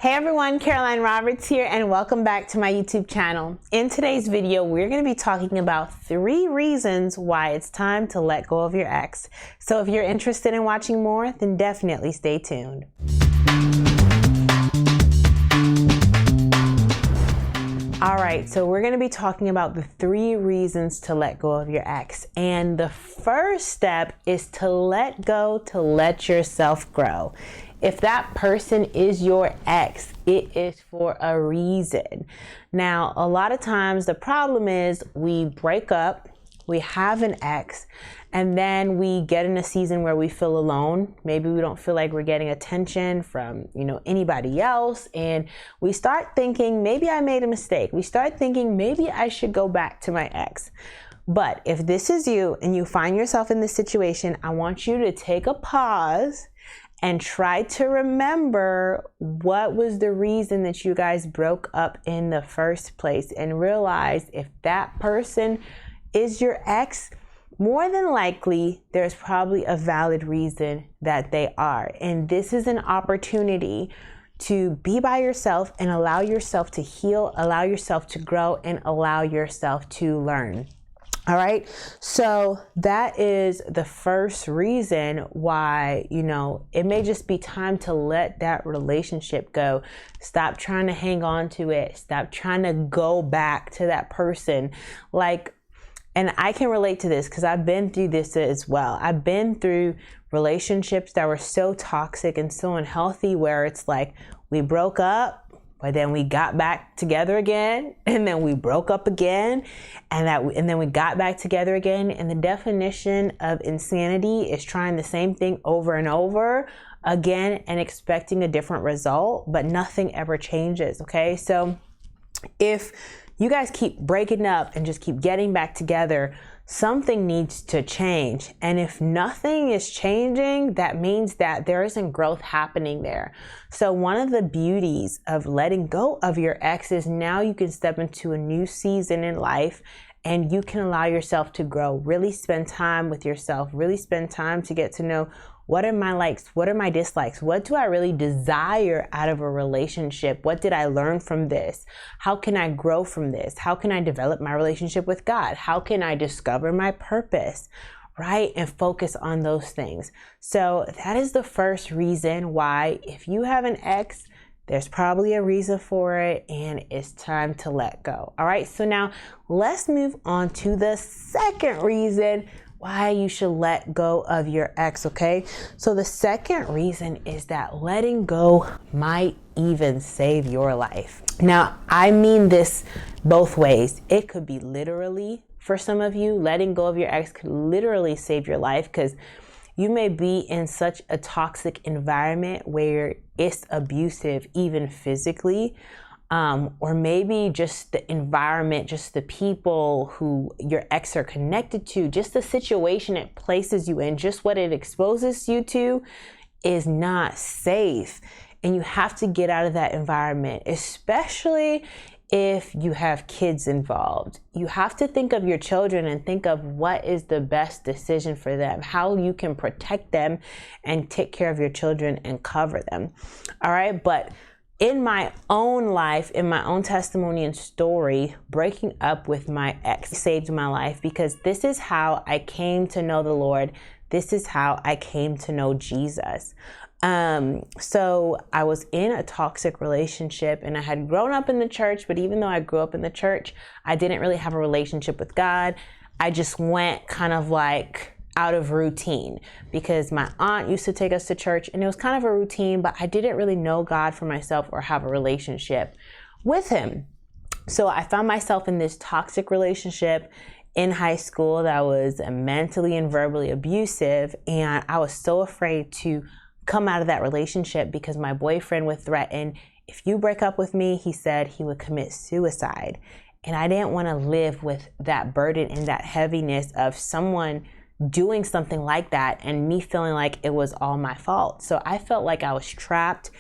Hey everyone, Karolyne Roberts here and welcome back to my YouTube channel. In today's video, we're going to be talking about 3 reasons why it's time to let go of your ex. So if you're interested in watching more, then definitely stay tuned. All right, so we're going to be talking about the 3 reasons to let go of your ex. And the first step is to let go, to let yourself grow. If that person is your ex, it is for a reason. Now, a lot of times the problem is we break up, we have an ex, and then we get in a season where we feel alone. Maybe we don't feel like we're getting attention from, anybody else. And we start thinking, maybe I made a mistake. We start thinking, maybe I should go back to my ex. But if this is you and you find yourself in this situation, I want you to take a pause and try to remember what was the reason that you guys broke up in the first place, and realize if that person is your ex, more than likely there's probably a valid reason that they are. And this is an opportunity to be by yourself and allow yourself to heal, allow yourself to grow, and allow yourself to learn. All right. So that is the first reason why, it may just be time to let that relationship go. Stop trying to hang on to it. Stop trying to go back to that person. And I can relate to this because I've been through this as well. I've been through relationships that were so toxic and so unhealthy, where it's like we broke up, but then we got back together again, and then we broke up again, and then we got back together again. And the definition of insanity is trying the same thing over and over again and expecting a different result, but nothing ever changes. Okay, so if you guys keep breaking up and just keep getting back together, something needs to change. And if nothing is changing, that means that there isn't growth happening there. So one of the beauties of letting go of your ex is now you can step into a new season in life and you can allow yourself to grow. Really spend time with yourself, really spend time to get to know, what are my likes? What are my dislikes? What do I really desire out of a relationship? What did I learn from this? How can I grow from this? How can I develop my relationship with God? How can I discover my purpose? Right? And focus on those things. So that is the first reason why, if you have an ex, there's probably a reason for it, and it's time to let go. All right. So now let's move on to the second reason why you should let go of your ex, okay? So the second reason is that letting go might even save your life. Now, I mean this both ways. It could be literally, for some of you, letting go of your ex could literally save your life, because you may be in such a toxic environment where it's abusive, even physically. Or maybe just the environment, just the people who your ex are connected to, just the situation it places you in, just what it exposes you to is not safe. And you have to get out of that environment, especially if you have kids involved. You have to think of your children and think of what is the best decision for them, how you can protect them and take care of your children and cover them. All right. But in my own life, in my own testimony and story, breaking up with my ex saved my life, because this is how I came to know the Lord. This is how I came to know Jesus. So I was in a toxic relationship, and I had grown up in the church, but even though I grew up in the church, I didn't really have a relationship with God. I just went kind of like out of routine, because my aunt used to take us to church and it was kind of a routine, but I didn't really know God for myself or have a relationship with him. So I found myself in this toxic relationship in high school that was mentally and verbally abusive. And I was so afraid to come out of that relationship because my boyfriend would threaten, if you break up with me, he said he would commit suicide. And I didn't want to live with that burden and that heaviness of someone doing something like that and me feeling like it was all my fault. So I felt like I was trapped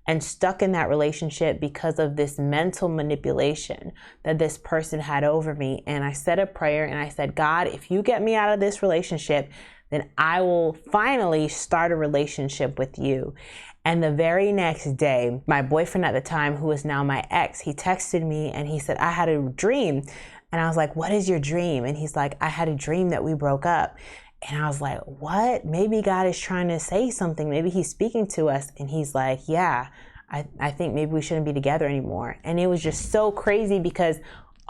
and stuck in that relationship because of this mental manipulation that this person had over me. And I said a prayer and I said, God, if you get me out of this relationship, then I will finally start a relationship with you. And the very next day, my boyfriend at the time, who is now my ex, he texted me and he said, I had a dream. And I was like, what is your dream? And he's like, I had a dream that we broke up. And I was like, what? Maybe God is trying to say something. Maybe he's speaking to us. And he's like, yeah, I think maybe we shouldn't be together anymore. And it was just so crazy because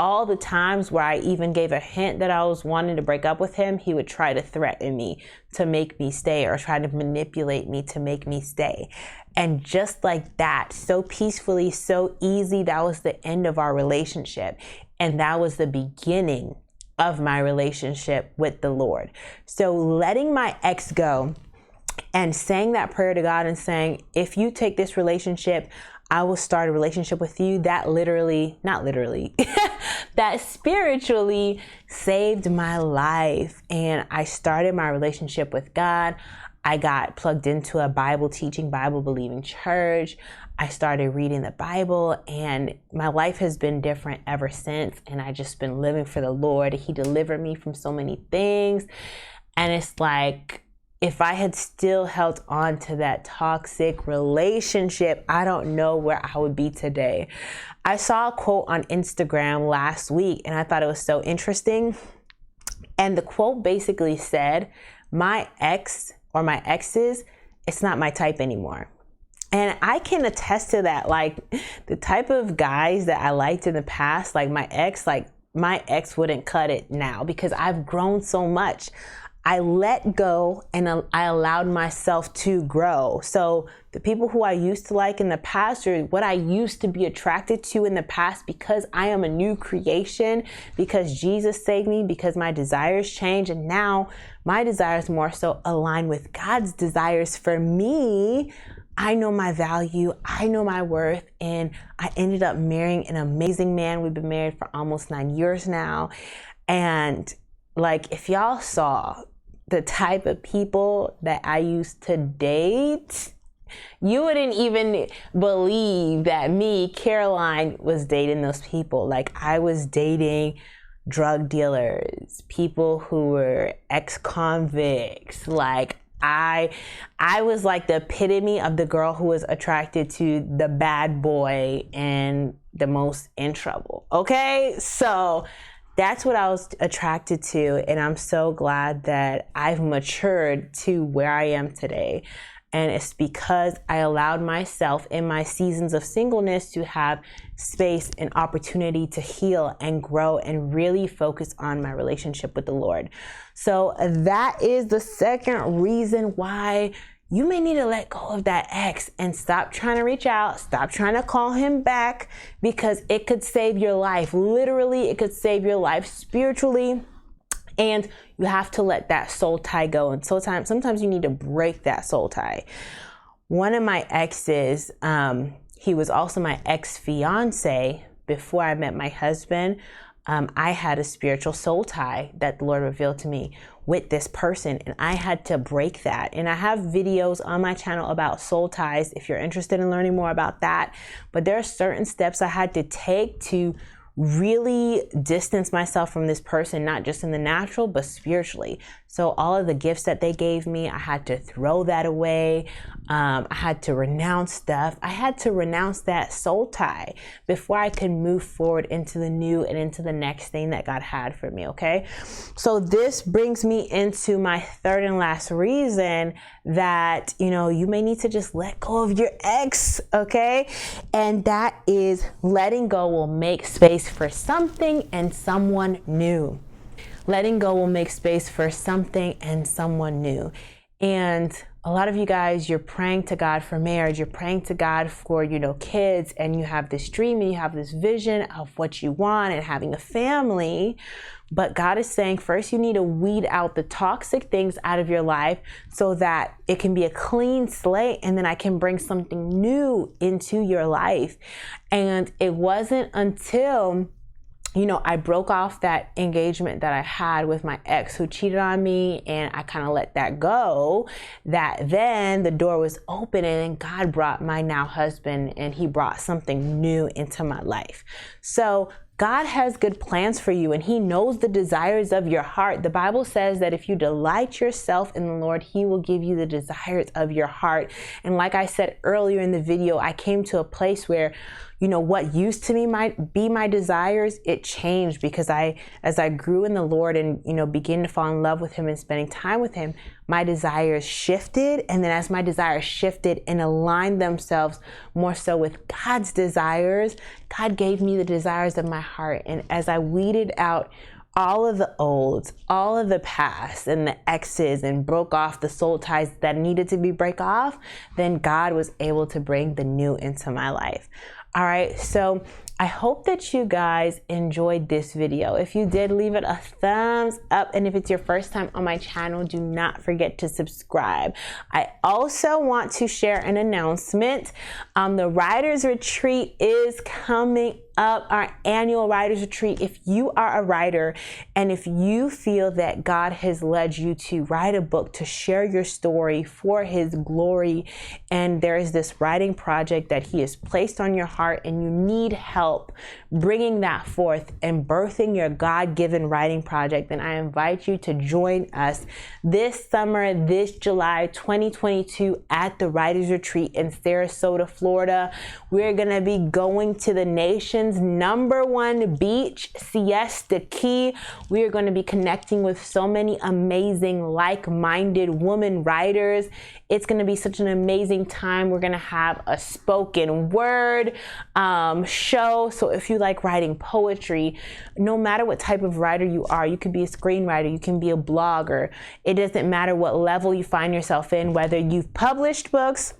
all the times where I even gave a hint that I was wanting to break up with him, he would try to threaten me to make me stay or try to manipulate me to make me stay. And just like that, so peacefully, so easy, that was the end of our relationship. And that was the beginning of my relationship with the Lord. So letting my ex go and saying that prayer to God and saying, if you take this relationship, I will start a relationship with you. That literally, not literally, that spiritually saved my life. And I started my relationship with God. I got plugged into a Bible teaching, Bible believing church. I started reading the Bible and my life has been different ever since. And I just been living for the Lord. He delivered me from so many things. And it's like, if I had still held on to that toxic relationship, I don't know where I would be today. I saw a quote on Instagram last week and I thought it was so interesting. And the quote basically said, my ex or my exes, it's not my type anymore. And I can attest to that. Like the type of guys that I liked in the past, like my ex wouldn't cut it now because I've grown so much. I let go and I allowed myself to grow. So the people who I used to like in the past or what I used to be attracted to in the past, because I am a new creation, because Jesus saved me, because my desires change. And now my desires more so align with God's desires for me. I know my value. I know my worth. And I ended up marrying an amazing man. We've been married for almost 9 years now. And like, if y'all saw the type of people that I used to date, you wouldn't even believe that me, Karolyne, was dating those people. Like I was dating drug dealers, people who were ex-convicts. Like I was like the epitome of the girl who was attracted to the bad boy and the most in trouble. Okay, so that's what I was attracted to. And I'm so glad that I've matured to where I am today. And it's because I allowed myself in my seasons of singleness to have space and opportunity to heal and grow and really focus on my relationship with the Lord. So that is the second reason why you may need to let go of that ex and stop trying to reach out, stop trying to call him back, because it could save your life. Literally, it could save your life spiritually. And you have to let that soul tie go. And sometimes you need to break that soul tie. One of my exes, he was also my ex-fiance before I met my husband. I had a spiritual soul tie that the Lord revealed to me with this person, and I had to break that. And I have videos on my channel about soul ties if you're interested in learning more about that. But there are certain steps I had to take to really distance myself from this person, not just in the natural, but spiritually. So all of the gifts that they gave me, I had to throw that away. I had to renounce stuff. I had to renounce that soul tie before I could move forward into the new and into the next thing that God had for me, okay? So this brings me into my third and last reason that, you may need to just let go of your ex, okay? And that is letting go will make space for something and someone new. Letting go will make space for something and someone new. And a lot of you guys, you're praying to God for marriage. You're praying to God for, kids, and you have this dream and you have this vision of what you want and having a family. But God is saying, first, you need to weed out the toxic things out of your life so that it can be a clean slate, and then I can bring something new into your life. And it wasn't until I broke off that engagement that I had with my ex who cheated on me, and I kind of let that go, that then the door was open, and then God brought my now husband, and he brought something new into my life. So God has good plans for you, and he knows the desires of your heart. The Bible says that if you delight yourself in the Lord, he will give you the desires of your heart. And like I said earlier in the video, I came to a place where, what used to be my desires, it changed because as I grew in the Lord and, began to fall in love with him and spending time with him, my desires shifted. And then as my desires shifted and aligned themselves more so with God's desires, God gave me the desires of my heart. And as I weeded out all of the olds, all of the past and the exes, and broke off the soul ties that needed to be break off, then God was able to bring the new into my life. All right, so I hope that you guys enjoyed this video. If you did, leave it a thumbs up. And if it's your first time on my channel, do not forget to subscribe. I also want to share an announcement. The Writers Retreat is coming up, our annual Writers Retreat. If you are a writer and if you feel that God has led you to write a book, to share your story for his glory, and there is this writing project that he has placed on your heart and you need help bringing that forth and birthing your God-given writing project, then I invite you to join us this summer, this July 2022 at the Writers Retreat in Sarasota, Florida. We're going to be going to the nation's #1 beach, Siesta Key. We are going to be connecting with so many amazing like-minded women writers. It's going to be such an amazing time. We're going to have a spoken word show. So if you like writing poetry, no matter what type of writer you are, you could be a screenwriter, you can be a blogger. It doesn't matter what level you find yourself in, whether you've published books,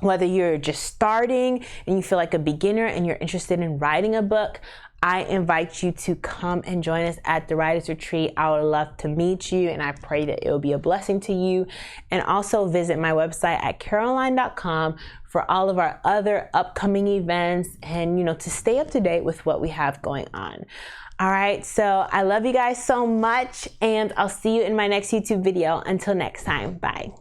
whether you're just starting and you feel like a beginner and you're interested in writing a book, I invite you to come and join us at the Writers Retreat. I would love to meet you, and I pray that it will be a blessing to you. And also visit my website at Karolyne.com for all of our other upcoming events and, to stay up to date with what we have going on. All right, so I love you guys so much, and I'll see you in my next YouTube video. Until next time, bye.